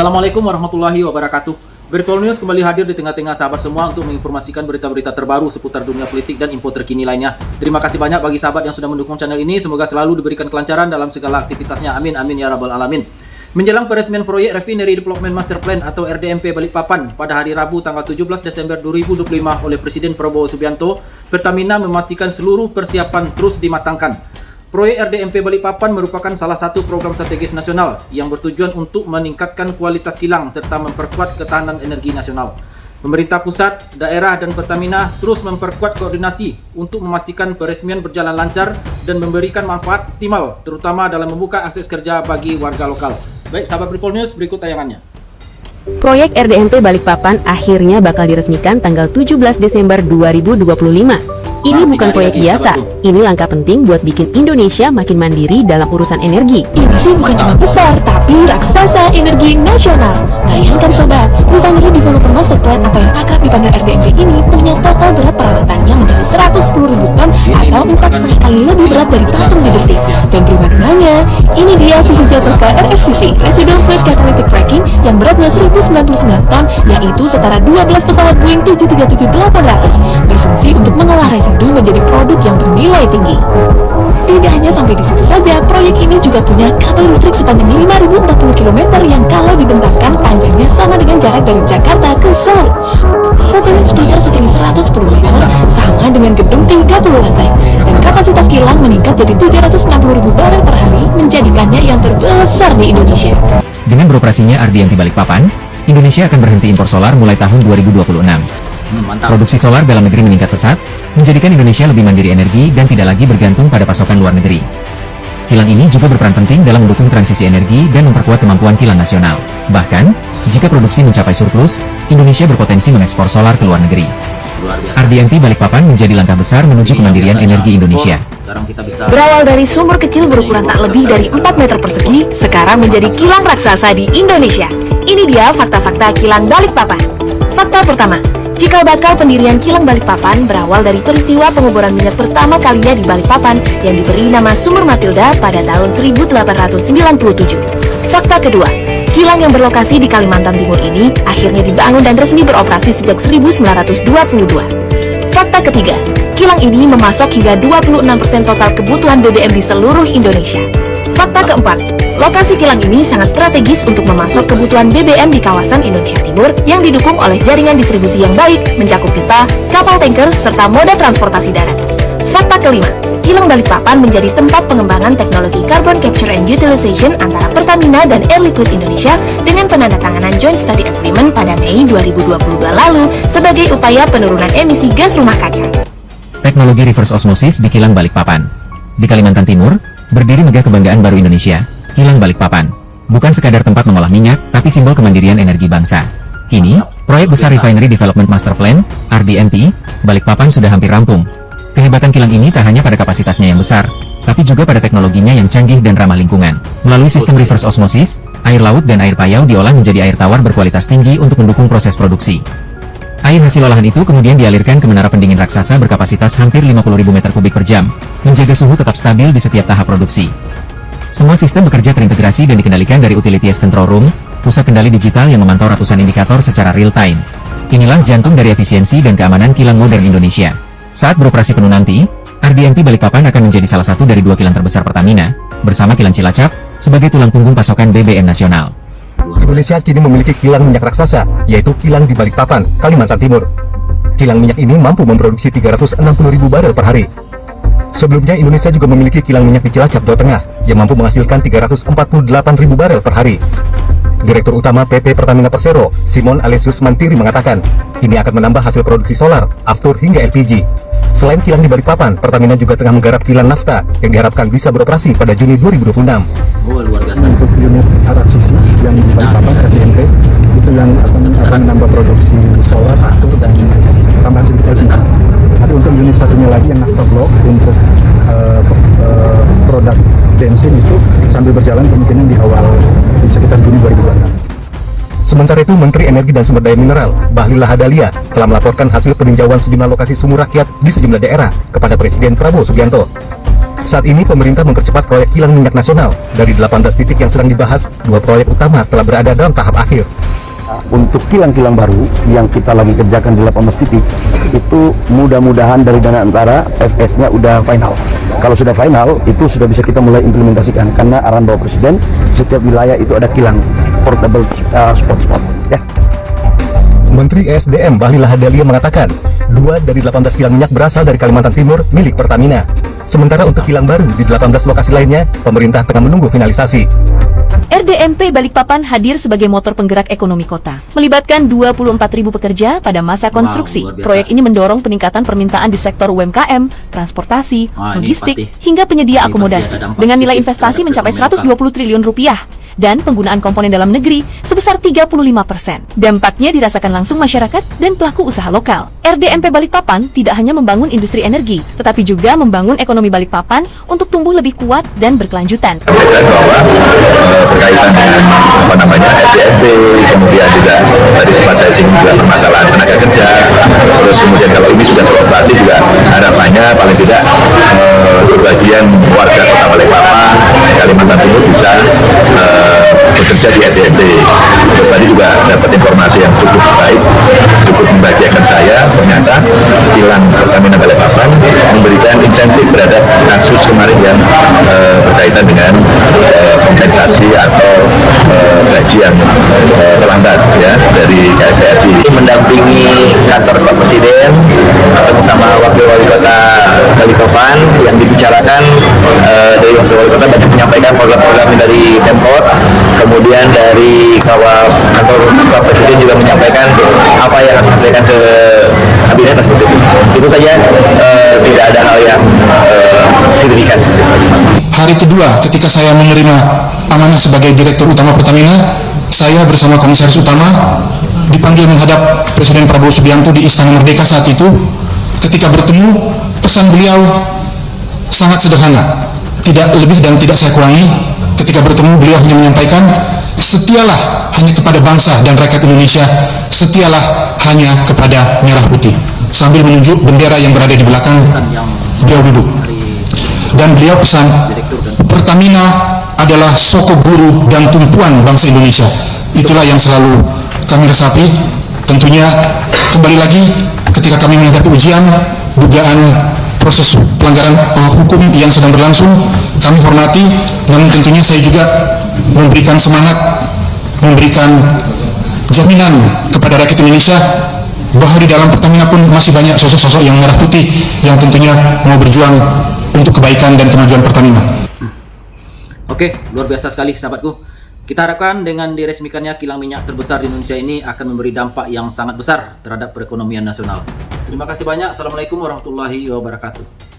Assalamualaikum warahmatullahi wabarakatuh. Virtual News kembali hadir di tengah-tengah sahabat semua untuk menginformasikan berita-berita terbaru seputar dunia politik dan info terkini lainnya. Terima kasih banyak bagi sahabat yang sudah mendukung channel ini. Semoga selalu diberikan kelancaran dalam segala aktivitasnya. Amin, amin ya rabbal alamin. Menjelang peresmian proyek Refinery Development Master Plan atau RDMP Balikpapan pada hari Rabu tanggal 17 Desember 2025 oleh Presiden Prabowo Subianto, Pertamina memastikan seluruh persiapan terus dimatangkan. Proyek RDMP Balikpapan merupakan salah satu program strategis nasional yang bertujuan untuk meningkatkan kualitas kilang serta memperkuat ketahanan energi nasional. Pemerintah pusat, daerah, dan Pertamina terus memperkuat koordinasi untuk memastikan peresmian berjalan lancar dan memberikan manfaat optimal, terutama dalam membuka akses kerja bagi warga lokal. Baik, sahabat Virtual News, berikut tayangannya. Proyek RDMP Balikpapan akhirnya bakal diresmikan tanggal 17 Desember 2025. Ini bukan proyek biasa, ini langkah penting buat bikin Indonesia makin mandiri dalam urusan energi. Ini sih bukan cuma besar, tapi raksasa energi nasional. Bayangkan sobat, Refinery Development Master Plan atau yang akrab dipanggil RDMP ini punya total berat peralatannya mencapai 110.000 ton atau 4,5 kali lebih berat dari Patung Liberty. Dan prima-donanya, ini dia si hijau skala RFCC, Residual Fluid Catalytic Cracking, yang beratnya 1099 ton, yaitu setara 12 pesawat Boeing 737-800, berfungsi untuk mengolah residu menjadi produk yang bernilai tinggi. Tidak hanya sampai di situ saja, proyek ini juga punya kabel listrik sepanjang 5.040 km yang kalau dibentangkan panjangnya sama dengan jarak dari Jakarta ke Solo. Propellant splitter setinggi 110 meter sama dengan gedung 30 lantai, dan kapasitas kilang meningkat jadi 360.000 barel per hari, menjadikannya yang terbesar di Indonesia. Dengan beroperasinya RDMP Balikpapan, Indonesia akan berhenti impor solar mulai tahun 2026. Produksi solar dalam negeri meningkat pesat, menjadikan Indonesia lebih mandiri energi dan tidak lagi bergantung pada pasokan luar negeri. Kilang ini juga berperan penting dalam mendukung transisi energi dan memperkuat kemampuan kilang nasional. Bahkan, jika produksi mencapai surplus, Indonesia berpotensi mengekspor solar ke luar negeri. RDMP Balikpapan menjadi langkah besar menuju kemandirian energi Indonesia. Berawal dari sumur kecil berukuran tak lebih dari 4 meter persegi, sekarang menjadi kilang raksasa di Indonesia. Ini dia fakta-fakta kilang Balikpapan. Fakta pertama, cikal bakal pendirian kilang Balikpapan berawal dari peristiwa penguburan minyak pertama kalinya di Balikpapan yang diberi nama Sumur Matilda pada tahun 1897. Fakta kedua, kilang yang berlokasi di Kalimantan Timur ini akhirnya dibangun dan resmi beroperasi sejak 1922. Fakta ketiga, kilang ini memasok hingga 26% total kebutuhan BBM di seluruh Indonesia. Fakta keempat, lokasi kilang ini sangat strategis untuk memasok kebutuhan BBM di kawasan Indonesia Timur yang didukung oleh jaringan distribusi yang baik, mencakup pipa, kapal tanker, serta moda transportasi darat. Fakta kelima, kilang Balikpapan menjadi tempat pengembangan teknologi carbon capture and utilization antara Pertamina dan Air Liquide Indonesia dengan penandatanganan Joint Study Agreement pada Mei 2022 lalu sebagai upaya penurunan emisi gas rumah kaca. Teknologi reverse osmosis di kilang Balikpapan. Di Kalimantan Timur, berdiri megah kebanggaan baru Indonesia, Kilang Balikpapan. Bukan sekadar tempat mengolah minyak, tapi simbol kemandirian energi bangsa. Kini, proyek besar Refinery Development Master Plan, RDMP, Balikpapan sudah hampir rampung. Kehebatan kilang ini tak hanya pada kapasitasnya yang besar, tapi juga pada teknologinya yang canggih dan ramah lingkungan. Melalui sistem reverse osmosis, air laut dan air payau diolah menjadi air tawar berkualitas tinggi untuk mendukung proses produksi. Air hasil olahan itu kemudian dialirkan ke menara pendingin raksasa berkapasitas hampir 50.000 meter kubik per jam, menjaga suhu tetap stabil di setiap tahap produksi. Semua sistem bekerja terintegrasi dan dikendalikan dari Utilities Control Room, pusat kendali digital yang memantau ratusan indikator secara real time. Inilah jantung dari efisiensi dan keamanan kilang modern Indonesia. Saat beroperasi penuh nanti, RDMP Balikpapan akan menjadi salah satu dari 2 kilang terbesar Pertamina, bersama kilang Cilacap, sebagai tulang punggung pasokan BBM nasional. Indonesia kini memiliki kilang minyak raksasa, yaitu kilang di Balikpapan, Kalimantan Timur. Kilang minyak ini mampu memproduksi 360.000 barel per hari. Sebelumnya, Indonesia juga memiliki kilang minyak di Cilacap, Jawa Tengah, yang mampu menghasilkan 348.000 barel per hari. Direktur Utama PT Pertamina Persero, Simon Alesius Mantiri mengatakan, ini akan menambah hasil produksi solar, aftur hingga LPG. Selain kilang di Balikpapan, Pertamina juga tengah menggarap kilang nafta yang diharapkan bisa beroperasi pada Juni 2026. Luar biasa. Untuk unit RFCC yang di Balikpapan RDMP itu yang akan menambah produksi solar, aftur dan tambahan sedikit LPG. Tapi untuk unit satunya lagi yang nafta block untuk produk bensin itu sambil berjalan kemungkinan di awal di sekitar Juni 2026. Sementara itu, Menteri Energi dan Sumber Daya Mineral, Bahlil Lahadalia, telah melaporkan hasil peninjauan sejumlah lokasi sumur rakyat di sejumlah daerah kepada Presiden Prabowo Subianto. Saat ini pemerintah mempercepat proyek kilang minyak nasional. Dari 18 titik yang sedang dibahas, 2 proyek utama telah berada dalam tahap akhir. Untuk kilang-kilang baru yang kita lagi kerjakan di 18 titik, itu mudah-mudahan dari Dana Antara FS-nya udah final. Kalau sudah final, itu sudah bisa kita mulai implementasikan, karena arahan Bapak Presiden, setiap wilayah itu ada kilang portable spot-spot. Ya. Menteri ESDM Bahlil Lahadalia mengatakan, 2 dari 18 kilang minyak berasal dari Kalimantan Timur milik Pertamina. Sementara untuk kilang baru di 18 lokasi lainnya, pemerintah tengah menunggu finalisasi. RDMP Balikpapan hadir sebagai motor penggerak ekonomi kota, melibatkan 24.000 pekerja pada masa konstruksi. luar biasa. Proyek ini mendorong peningkatan permintaan di sektor UMKM, transportasi, Wah, ini logistik, pasti. hingga penyedia Ini pasti akomodasi. ada dampak Dengan nilai positif investasi terhadap mencapai perekonomian 120 triliun rupiah dan penggunaan komponen dalam negeri sebesar 35%. Dampaknya dirasakan langsung masyarakat dan pelaku usaha lokal. RDMP Balikpapan tidak hanya membangun industri energi, tetapi juga membangun ekonomi Balikpapan untuk tumbuh lebih kuat dan berkelanjutan. Bahwa berkaitan dengan SDMP, kemudian juga tadi sempat saya singgung juga permasalahan tenaga kerja, terus kemudian kalau ini sudah beroperasi juga harapannya paling tidak sebagian warga kota Balikpapan, Kalimantan Timur bisa bekerja di SDMP. Terus tadi juga dapat informasi yang cukup baik, cukup membahagiakan saya, ternyata kilang Pertamina Balikpapan memberikan insentif terhadap kasus kemarin yang berkaitan dengan kompensasi atau gaji yang terlambat ya dari KSPSI. Mendampingi kantor staf presiden, ketemu sama wakil wali kota Balikpapan yang dibicarakan dari wakil wali kota banyak menyampaikan program-program dari Pemkot, kemudian dari kantor staf presiden juga menyampaikan apa yang harus disampaikan ke kabinet seperti itu. Itu saja, tidak ada hal yang signifikan. Hari kedua ketika saya menerima amanah sebagai Direktur Utama Pertamina, saya bersama Komisaris Utama dipanggil menghadap Presiden Prabowo Subianto di Istana Merdeka saat itu. Ketika bertemu, pesan beliau sangat sederhana, tidak lebih dan tidak saya kurangi. Ketika bertemu, beliau hanya menyampaikan, setialah hanya kepada bangsa dan rakyat Indonesia, setialah hanya kepada merah putih, sambil menunjuk bendera yang berada di belakang beliau duduk. Dan beliau pesan, Pertamina adalah sokok guru dan tumpuan bangsa Indonesia. Itulah yang selalu kami resapi. Tentunya kembali lagi ketika kami menghadapi ujian dugaan proses pelanggaran hukum yang sedang berlangsung, kami hormati, namun tentunya saya juga memberikan semangat, memberikan jaminan kepada rakyat Indonesia bahwa di dalam Pertamina pun masih banyak sosok-sosok yang merah putih yang tentunya mau berjuang untuk kebaikan dan kemajuan Pertamina. Oke, luar biasa sekali sahabatku. Kita harapkan dengan diresmikannya kilang minyak terbesar di Indonesia ini akan memberi dampak yang sangat besar terhadap perekonomian nasional. Terima kasih banyak. Assalamualaikum warahmatullahi wabarakatuh.